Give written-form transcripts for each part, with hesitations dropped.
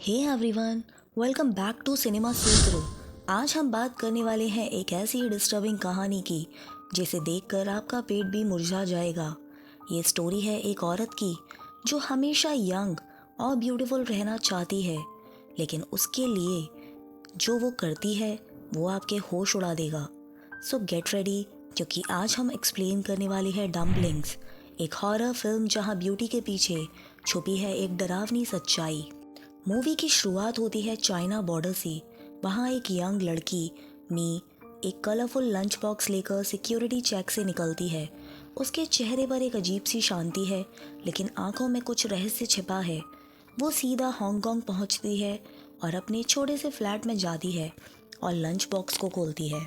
Hey everyone, welcome back to Cinema Sutra. आज हम बात करने वाले हैं एक ऐसी डिस्टर्बिंग कहानी की जिसे देखकर आपका पेट भी मुरझा जाएगा। ये स्टोरी है एक औरत की जो हमेशा यंग और ब्यूटीफुल रहना चाहती है, लेकिन उसके लिए जो वो करती है वो आपके होश उड़ा देगा। सो गेट रेडी, क्योंकि आज हम एक्सप्लेन करने वाले हैं डम्पलिंग्स, एक हॉरर फिल्म जहां ब्यूटी के पीछे छुपी है एक डरावनी सच्चाई। मूवी की शुरुआत होती है चाइना बॉर्डर से। वहाँ एक यंग लड़की मी एक कलरफुल लंच बॉक्स लेकर सिक्योरिटी चेक से निकलती है। उसके चेहरे पर एक अजीब सी शांति है, लेकिन आंखों में कुछ रहस्य छिपा है। वो सीधा हांगकांग पहुंचती है और अपने छोटे से फ्लैट में जाती है और लंच बॉक्स को खोलती है।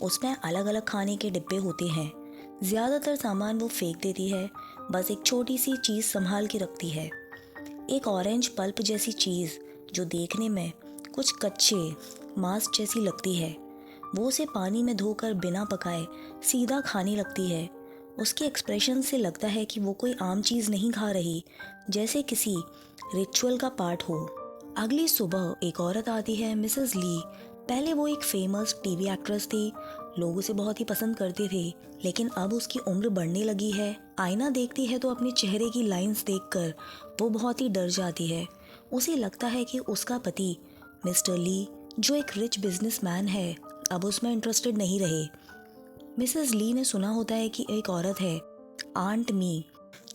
उसमें अलग अलग खाने के डिब्बे होते हैं। ज़्यादातर सामान वो फेंक देती है, बस एक छोटी सी चीज़ संभाल के रखती है। एक ऑरेंज पल्प जैसी चीज़ जो देखने में कुछ कच्चे मांस जैसी लगती है। वो उसे पानी में धोकर बिना पकाए सीधा खाने लगती है। उसके एक्सप्रेशन से लगता है कि वो कोई आम चीज़ नहीं खा रही, जैसे किसी रिचुअल का पार्ट हो। अगली सुबह एक औरत आती है, मिसेस ली। पहले वो एक फेमस टीवी एक्ट्रेस थी, लोग उसे बहुत ही पसंद करते थे, लेकिन अब उसकी उम्र बढ़ने लगी है। आईना देखती है तो अपने चेहरे की लाइंस देखकर वो बहुत ही डर जाती है। उसे लगता है कि उसका पति मिस्टर ली, जो एक रिच बिजनेसमैन है, अब उसमें इंटरेस्टेड नहीं रहे। मिसेस ली ने सुना होता है कि एक औरत है, आंट मी,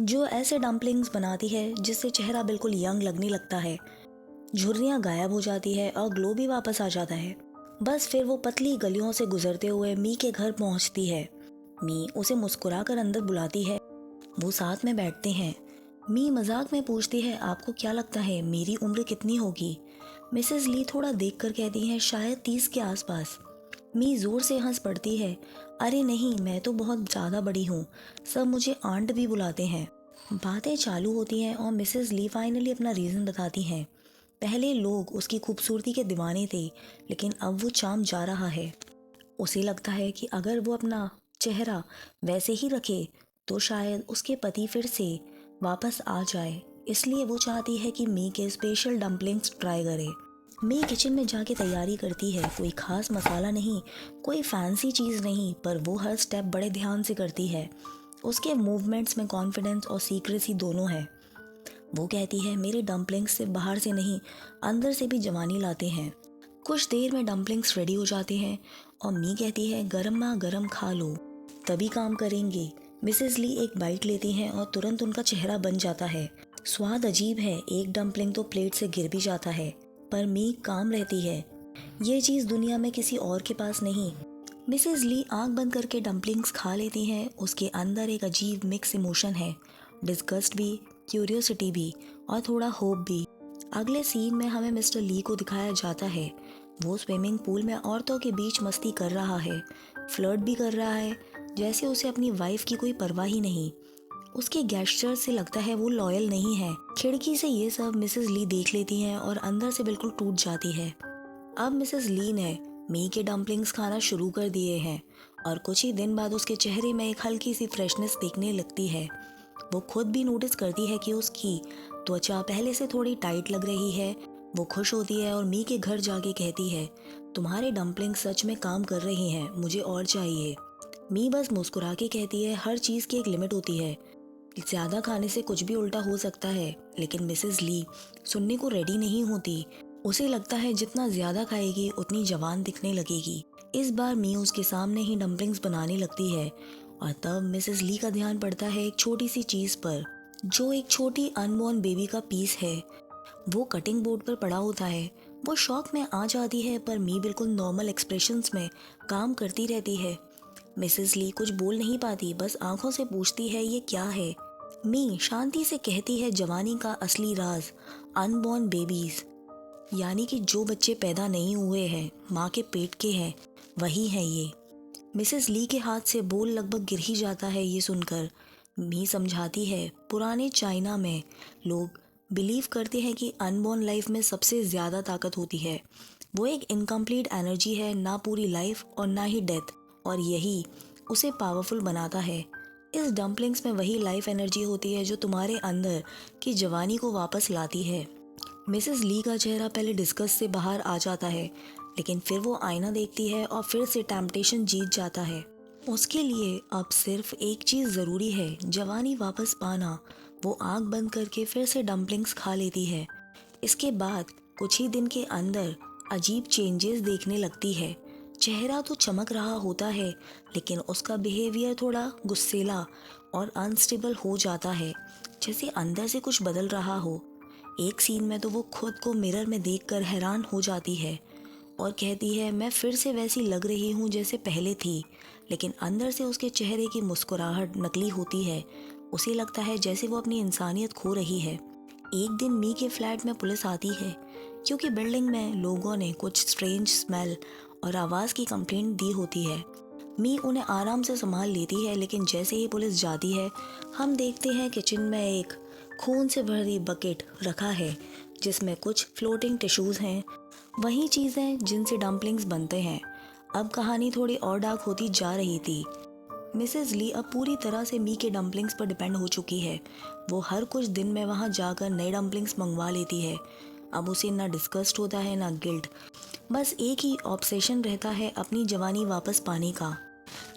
जो ऐसे डम्पलिंग्स बनाती है जिससे चेहरा बिल्कुल यंग लगने लगता है। झुर्रियाँ गायब हो जाती है और ग्लो भी वापस आ जाता है। बस फिर वो पतली गलियों से गुजरते हुए मी के घर पहुंचती है। मी उसे मुस्कुराकर अंदर बुलाती है। वो साथ में बैठते हैं। मी मजाक में पूछती है, आपको क्या लगता है मेरी उम्र कितनी होगी? मिसेस ली थोड़ा देखकर कहती हैं, शायद 30 के आसपास। मी जोर से हंस पड़ती है, अरे नहीं, मैं तो बहुत ज़्यादा बड़ी हूँ, सब मुझे आंट भी बुलाते हैं। बातें चालू होती हैं और मिसेस ली फाइनली अपना रीज़न बताती हैं। पहले लोग उसकी खूबसूरती के दीवाने थे, लेकिन अब वो चाम जा रहा है। उसे लगता है कि अगर वो अपना चेहरा वैसे ही रखे तो शायद उसके पति फिर से वापस आ जाए। इसलिए वो चाहती है कि मी के स्पेशल डम्पलिंग्स ट्राई करे। मी किचन में जाके तैयारी करती है। कोई खास मसाला नहीं, कोई फैंसी चीज़ नहीं, पर वो हर स्टेप बड़े ध्यान से करती है। उसके मूवमेंट्स में कॉन्फिडेंस और सीक्रेसी दोनों है। वो कहती है, मेरे डम्पलिंग्स सिर्फ बाहर से नहीं, अंदर से भी जवानी लाते हैं। कुछ देर में डम्पलिंग्स रेडी हो जाते हैं और मी कहती है, गरमा गरम खा लो, तभी काम करेंगे। मिसेस ली एक बाइट लेती हैं और तुरंत उनका चेहरा बन जाता है। स्वाद अजीब है, एक डम्पलिंग तो प्लेट से गिर भी जाता है, पर मी काम रहती है। ये चीज़ दुनिया में किसी और के पास नहीं। मिसेस ली आंख बंद करके डम्पलिंग्स खा लेती हैं। उसके अंदर एक अजीब मिक्स इमोशन है, डिस्गस्ट भी, क्यूरियोसिटी भी और थोड़ा होप भी। अगले सीन में हमें मिस्टर ली को दिखाया जाता है। वो स्विमिंग पूल में औरतों के बीच मस्ती कर रहा है, फ्लर्ट भी कर रहा है, जैसे उसे अपनी वाइफ की कोई परवाह ही नहीं। उसके गेस्चर से लगता है वो लॉयल नहीं है। खिड़की से ये सब मिसेस ली देख लेती हैं और अंदर से बिल्कुल टूट जाती है। अब मिसेस ली ने मी के डम्पलिंग्स खाना शुरू कर दिए हैं और कुछ ही दिन बाद उसके चेहरे में एक हल्की सी फ्रेशनेस दिखने लगती है। वो खुद भी नोटिस करती है कि उसकी त्वचा पहले से थोड़ी टाइट लग रही है। वो खुश होती है और मी के घर जाके कहती है, तुम्हारे डम्पलिंग सच में काम कर रही हैं, मुझे और चाहिए। मी बस मुस्कुरा के कहती है, हर चीज़ की एक लिमिट होती है, ज़्यादा खाने से कुछ भी उल्टा हो सकता है। लेकिन मिसेस ली सुनने को रेडी नहीं होती। उसे लगता है जितना ज़्यादा खाएगी उतनी जवान दिखने लगेगी। इस बार मी उसके सामने ही डम्पलिंग्स बनाने लगती है और तब मिसेस ली का ध्यान पड़ता है एक छोटी सी चीज़ पर, जो एक छोटी अनबॉर्न बेबी का पीस है। वो कटिंग बोर्ड पर पड़ा होता है। वो शॉक में आ जाती है, पर मी बिल्कुल नॉर्मल एक्सप्रेशंस में काम करती रहती है। मिसेस ली कुछ बोल नहीं पाती, बस आंखों से पूछती है, ये क्या है? मी शांति से कहती है, जवानी का असली राज अनबॉर्न बेबीज, यानी कि जो बच्चे पैदा नहीं हुए हैं, माँ के पेट के हैं, वही है ये। मिसेस ली के हाथ से बोल लगभग गिर ही जाता है ये सुनकर। मी समझाती है, पुराने चाइना में लोग बिलीव करते हैं कि अनबॉर्न लाइफ में सबसे ज़्यादा ताकत होती है। वो एक इनकम्प्लीट एनर्जी है, ना पूरी लाइफ और ना ही डेथ, और यही उसे पावरफुल बनाता है। इस डम्पलिंग्स में वही लाइफ एनर्जी होती है जो तुम्हारे अंदर की जवानी को वापस लाती है। मिसेस ली का चेहरा पहले डिस्गस्ट से बाहर आ जाता है, लेकिन फिर वो आईना देखती है और फिर से टेम्पटेशन जीत जाता है। उसके लिए अब सिर्फ एक चीज़ ज़रूरी है, जवानी वापस पाना। वो आंख बंद करके फिर से डम्पलिंग्स खा लेती है। इसके बाद कुछ ही दिन के अंदर अजीब चेंजेस देखने लगती है। चेहरा तो चमक रहा होता है, लेकिन उसका बिहेवियर थोड़ा गुस्सेला और अनस्टेबल हो जाता है, जैसे अंदर से कुछ बदल रहा हो। एक सीन में तो वो खुद को मिरर में देखकर हैरान हो जाती है और कहती है, मैं फिर से वैसी लग रही हूँ जैसे पहले थी। लेकिन अंदर से उसके चेहरे की मुस्कुराहट नकली होती है। उसे लगता है जैसे वो अपनी इंसानियत खो रही है। एक दिन मी के फ्लैट में पुलिस आती है, क्योंकि बिल्डिंग में लोगों ने कुछ स्ट्रेंज स्मेल और आवाज़ की कंप्लेंट दी होती है। मी उन्हें आराम से संभाल लेती है, लेकिन जैसे ही पुलिस जाती है, हम देखते हैं किचन में एक खून से भरी बकेट रखा है, जिसमें कुछ फ्लोटिंग टिश्यूज़ हैं, वही चीज़ें जिनसे डम्पलिंग्स बनते हैं। अब कहानी थोड़ी और डार्क होती जा रही थी। मिसेस ली अब पूरी तरह से मी के डम्पलिंग्स पर डिपेंड हो चुकी है। वो हर कुछ दिन में वहाँ जाकर नए डम्पलिंग्स मंगवा लेती है। अब उसे ना डिस्गस्ट होता है ना गिल्ट, बस एक ही ऑब्सेशन रहता है, अपनी जवानी वापस पाने का।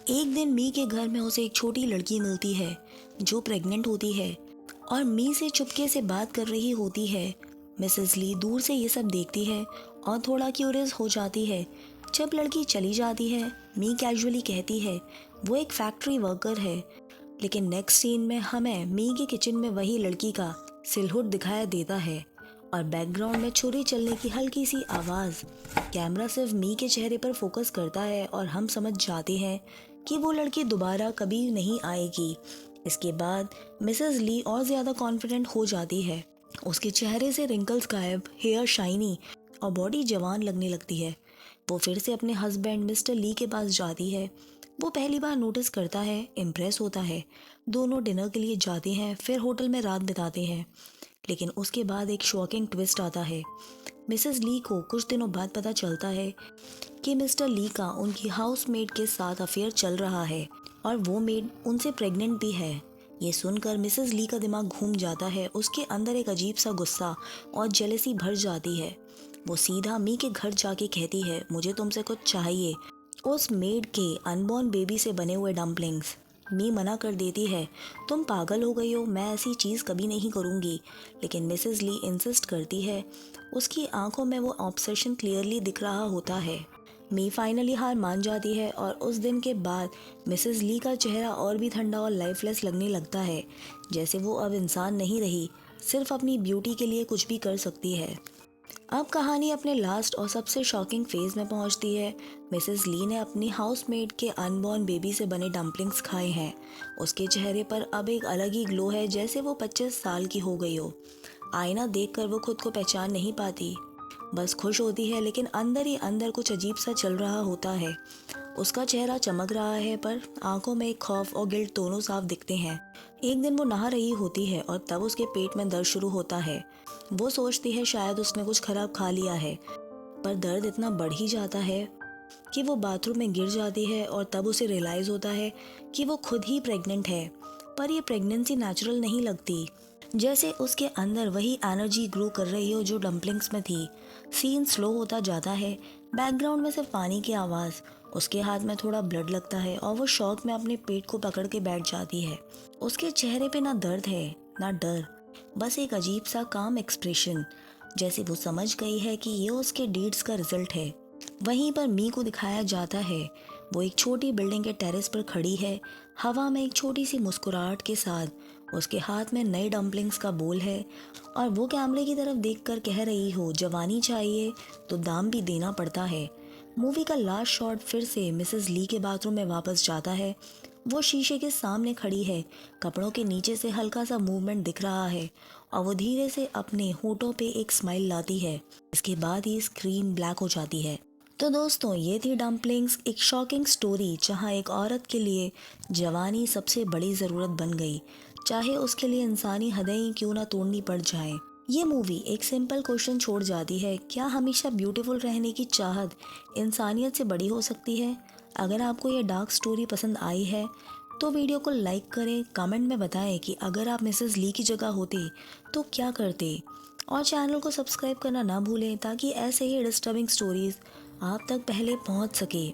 एक दिन मी के घर में उसे एक छोटी लड़की मिलती है जो प्रेग्नेंट होती है और मी से चुपके से बात कर रही होती है। मिसेस ली दूर से ये सब देखती है और थोड़ा क्यूरियस हो जाती है। जब लड़की चली जाती है, मी कैजुअली कहती है वो एक फैक्ट्री वर्कर है। लेकिन नेक्स्ट सीन में हमें मी के किचन में वही लड़की का सिलहुट दिखाया देता है और बैकग्राउंड में छुरी चलने की हल्की सी आवाज़। कैमरा सिर्फ मी के चेहरे पर फोकस करता है और हम समझ जाते हैं कि वो लड़की दोबारा कभी नहीं आएगी। इसके बाद मिसेस ली और ज़्यादा कॉन्फिडेंट हो जाती है। उसके चेहरे से रिंकल्स गायब, हेयर शाइनी और बॉडी जवान लगने लगती है। वो फिर से अपने हस्बैंड मिस्टर ली के पास जाती है। वो पहली बार नोटिस करता है, इम्प्रेस होता है। दोनों डिनर के लिए जाते हैं, फिर होटल में रात बिताते हैं। लेकिन उसके बाद एक शॉकिंग ट्विस्ट आता है। मिसेस ली को कुछ दिनों बाद पता चलता है कि मिस्टर ली का उनकी हाउसमेट के साथ अफेयर चल रहा है और वो मेड उनसे प्रेग्नेंट भी है। ये सुनकर मिसेस ली का दिमाग घूम जाता है। उसके अंदर एक अजीब सा गुस्सा और जेलसी भर जाती है। वो सीधा मी के घर जाके कहती है, मुझे तुमसे कुछ चाहिए, उस मेड के अनबॉर्न बेबी से बने हुए डम्पलिंग्स। मी मना कर देती है, तुम पागल हो गई हो, मैं ऐसी चीज़ कभी नहीं करूँगी। लेकिन मिसेस ली इंसिस्ट करती है। उसकी आंखों में वो ऑब्सेशन क्लियरली दिख रहा होता है। मी फाइनली हार मान जाती है और उस दिन के बाद मिसेस ली का चेहरा और भी ठंडा और लाइफलेस लगने लगता है, जैसे वो अब इंसान नहीं रही, सिर्फ अपनी ब्यूटी के लिए कुछ भी कर सकती है। अब कहानी अपने लास्ट और सबसे शॉकिंग फेज में पहुंचती है। मिसेस ली ने अपनी हाउसमेट के अनबॉर्न बेबी से बने डम्पलिंग्स खाए हैं। उसके चेहरे पर अब एक अलग ही ग्लो है, जैसे वो 25 साल की हो गई हो। आईना देखकर वो खुद को पहचान नहीं पाती, बस खुश होती है, लेकिन अंदर ही अंदर कुछ अजीब सा चल रहा होता है। उसका चेहरा चमक रहा है, पर आंखों में एक खौफ और गिल्ट दोनों साफ दिखते हैं। एक दिन वो नहा रही होती है और तब उसके पेट में दर्द शुरू होता है। वो सोचती है शायद उसने कुछ खराब खा लिया है, पर दर्द इतना बढ़ ही जाता है कि वो बाथरूम में गिर जाती है और तब उसे रियलाइज़ होता है कि वो खुद ही प्रेग्नेंट है। पर ये प्रेगनेंसी नेचुरल नहीं लगती, जैसे उसके अंदर वही एनर्जी ग्रो कर रही हो जो डम्पलिंग्स में थी। सीन स्लो होता जाता है, बैकग्राउंड में सिर्फ पानी की आवाज़। उसके हाथ में थोड़ा ब्लड लगता है और वो शौक में अपने पेट को पकड़ के बैठ जाती है। उसके चेहरे पे ना दर्द है ना डर, बस एक अजीब सा काम एक्सप्रेशन, जैसे वो समझ गई है कि ये उसके डीड्स का रिजल्ट है। वहीं पर मी को दिखाया जाता है। वो एक छोटी बिल्डिंग के टेरेस पर खड़ी है, हवा में एक छोटी सी मुस्कुराहट के साथ। उसके हाथ में नए डम्पलिंग्स का बोल है और वो कैमरे की तरफ देखकर कह रही हो, जवानी चाहिए तो दाम भी देना पड़ता है। मूवी का लास्ट शॉट फिर से मिसेस ली के बाथरूम में वापस जाता है। वो शीशे के सामने खड़ी है, कपड़ों के नीचे से हल्का सा मूवमेंट दिख रहा है और वो धीरे से अपने होठों पे एक स्माइल लाती है। इसके बाद ही स्क्रीन ब्लैक हो जाती है। तो दोस्तों, ये थी डम्पलिंग्स, एक शॉकिंग स्टोरी जहाँ एक औरत के लिए जवानी सबसे बड़ी ज़रूरत बन गई, चाहे उसके लिए इंसानी हदें ही क्यों ना तोड़नी पड़ जाए। ये मूवी एक सिंपल क्वेश्चन छोड़ जाती है, क्या हमेशा ब्यूटीफुल रहने की चाहत इंसानियत से बड़ी हो सकती है? अगर आपको ये डार्क स्टोरी पसंद आई है तो वीडियो को लाइक करें, कमेंट में बताएं कि अगर आप मिसेस ली की जगह होते तो क्या करते। और चैनल को सब्सक्राइब करना ना भूलें ताकि ऐसे ही डिस्टर्बिंग स्टोरीज़ आप तक पहले पहुंच सके।